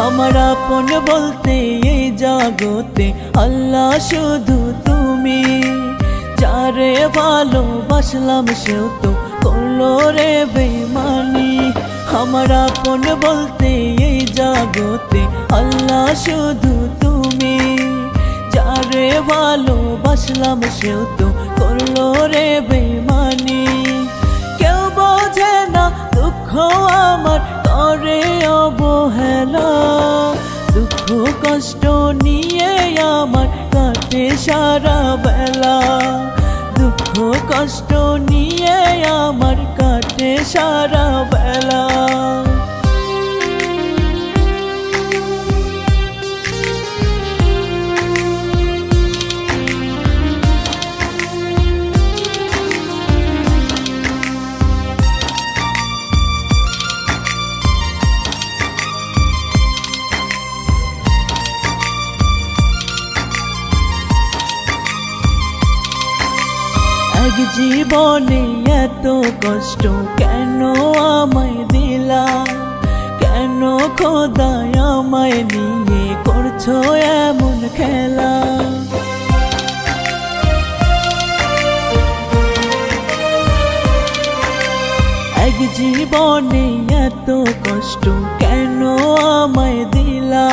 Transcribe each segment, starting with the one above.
আমার আপন বলতে এই জগতে আল্লাহ শুধু তুমি। যারে ভালোবাসলাম সেও তো করলো রে বেঈমানি। আমার আপন বলতে এই জগতে আল্লাহ শুধু তুমি। যারে ভালোবাসলাম সেও তো করলো রে বেঈমানি। কেউ বোঝে না দুঃখ আমার করে অবহেলা। দুঃখ কষ্ট নিয়ে আমার কাটে সারা বেলা। দুঃখ কষ্ট নিয়ে আমার কাটে সারা বেলা। এক জীবনে এত কষ্ট কেন আমায় দিলা? কেন খোদায় আমায় নিয়ে করছো এমন খেলা? এক জীবনে এত কষ্ট কেন আমায় দিলা?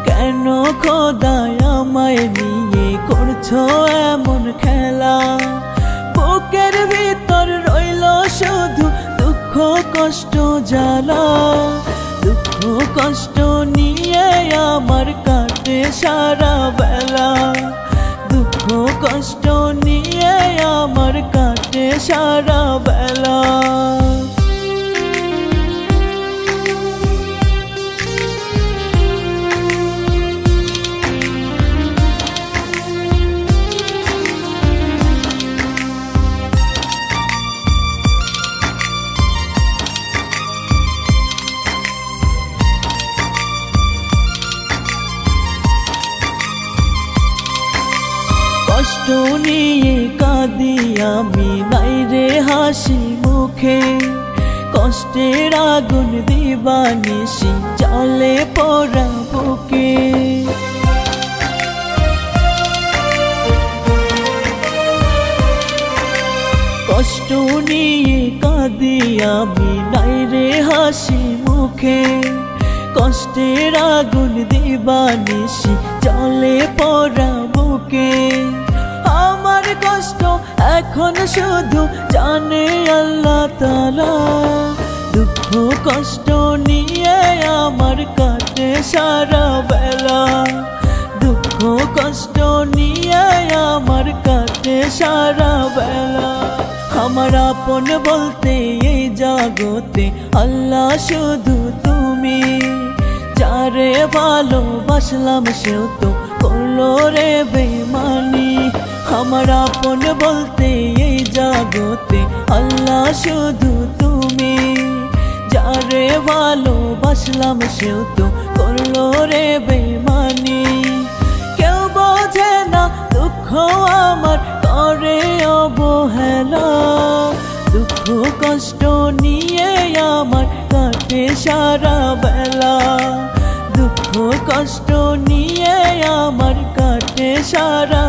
কেন খোদায় আমায় নিয়ে করছো এমন খেলা? বুকের ভিতর রইল শুধু দুঃখ কষ্ট জ্বালা। দুঃখ কষ্ট নিয়ে আমার কাটে সারা বেলা। দুঃখ কষ্ট নিয়ে আমার কাটে সারা বেলা। কষ্ট নিয়ে কাঁদি আমি নাই রে হাসি মুখে। কষ্টের আগুন দিবানিশি জ্বলে পোড়া বুকে। কষ্ট নিয়ে কাঁদি আমি নাই রে হাসি মুখে। কষ্টের আগুন দিবানিশি জ্বলে পোড়া বুকে। আমার কষ্ট এখন শুধু জানে আল্লাহ তাআলা। দুঃখ কষ্ট নিয়ে আমার কাটে সারা বেলা। দুঃখ কষ্ট নিয়ে আমার কাটে সারা বেলা। আমার আপন বলতে এই জগতে আল্লাহ শুধু তুমি। যারে ভালোবাসলাম সেও তো করলো রে বেঈমানি। আমার আপন বলতে এই জগতে আল্লাহ শুধু তুমি। যারে ভালোবাসলাম সেও তো করলো রে বেঈমানি। কেউ বোঝে না দুঃখ আমার করে অবহেলা। দুঃখ কষ্ট নিয়ে আমার কাটে সারা বেলা। দুঃখ কষ্ট নিয়ে আমার কাটে সারা